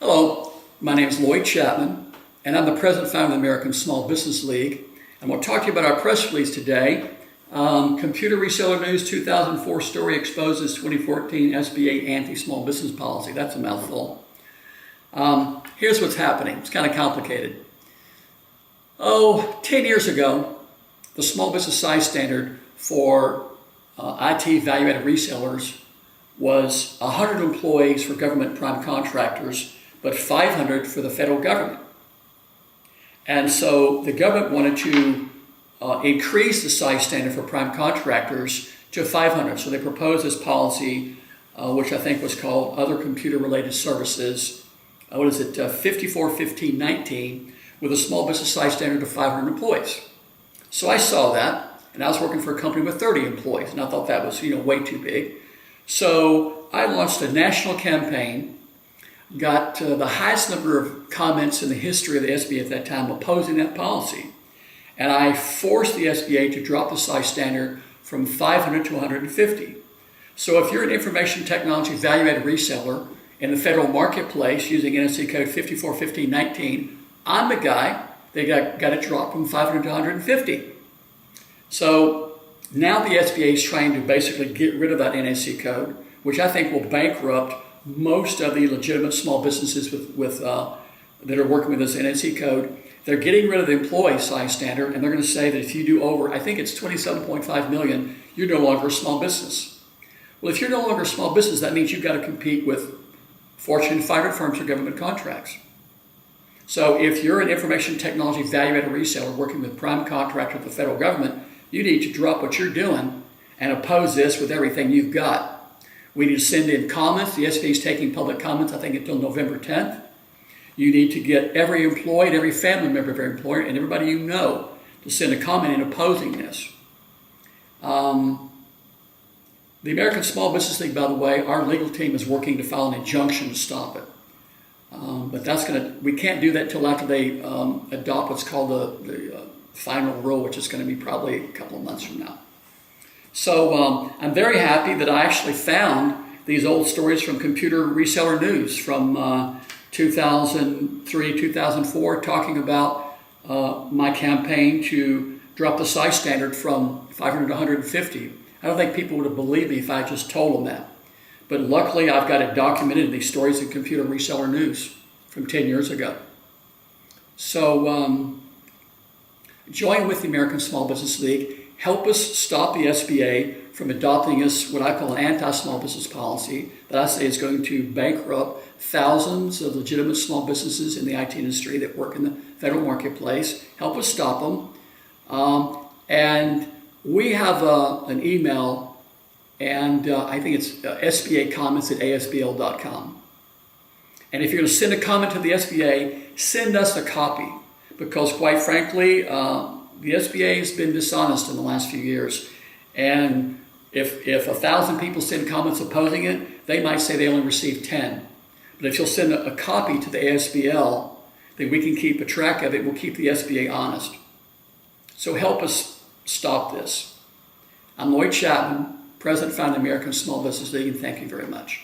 Hello, my name is Lloyd Chapman, and I'm the president and founder of the American Small Business League. And we'll talk to you about our press release today. Computer Reseller News 2004 story exposes 2014 SBA anti-small business policy. That's a mouthful. Here's what's happening. It's kind of complicated. 10 years ago, the small business size standard for IT value-added resellers was 100 employees for government prime contractors, but 500 for the federal government. And so the government wanted to increase the size standard for prime contractors to 500. So they proposed this policy, which I think was called Other Computer-Related Services. 541519, with a small business size standard of 500 employees. So I saw that, and I was working for a company with 30 employees, and I thought that was way too big. So I launched a national campaign, got the highest number of comments in the history of the SBA at that time opposing that policy. And I forced the SBA to drop the size standard from 500 to 150. So if you're an information technology value-added reseller in the federal marketplace using NSC code 541519, I'm the guy that got it dropped from 500 to 150. So now the SBA is trying to basically get rid of that NSC code, which I think will bankrupt most of the legitimate small businesses that are working with this NSC code. They're getting rid of the employee size standard, and they're going to say that if you do over, I think it's 27.5 million, you're no longer a small business. Well, if you're no longer a small business, that means you've got to compete with Fortune 500 firms or government contracts. So if you're an information technology value-added reseller working with prime contractor with the federal government, you need to drop what you're doing and oppose this with everything you've got. We need to send in comments. The SBA is taking public comments, I think, until November 10th. You need to get every employee and every family member of every employer and everybody you know to send a comment in opposing this. The American Small Business League, by the way, our legal team is working to file an injunction to stop it. But we can't do that until after they adopt what's called the final rule, which is going to be probably a couple of months from now. So I'm very happy that I actually found these old stories from Computer Reseller News from 2003, 2004, talking about my campaign to drop the size standard from 500 to 150. I don't think people would have believed me if I just told them that. But luckily, I've got it documented in these stories in Computer Reseller News from 10 years ago. So join with the American Small Business League. Help us stop the SBA from adopting what I call an anti-small business policy that I say is going to bankrupt thousands of legitimate small businesses in the IT industry that work in the federal marketplace. Help us stop them. And we have an email, and I think it's sbacomments@asbl.com. And if you're going to send a comment to the SBA, send us a copy, because quite frankly, the SBA has been dishonest in the last few years. And if 1,000 people send comments opposing it, they might say they only received 10. But if you'll send a copy to the ASBL, then we can keep a track of it. We'll keep the SBA honest. So help us stop this. I'm Lloyd Chapman, President and founder of the American Small Business League, and thank you very much.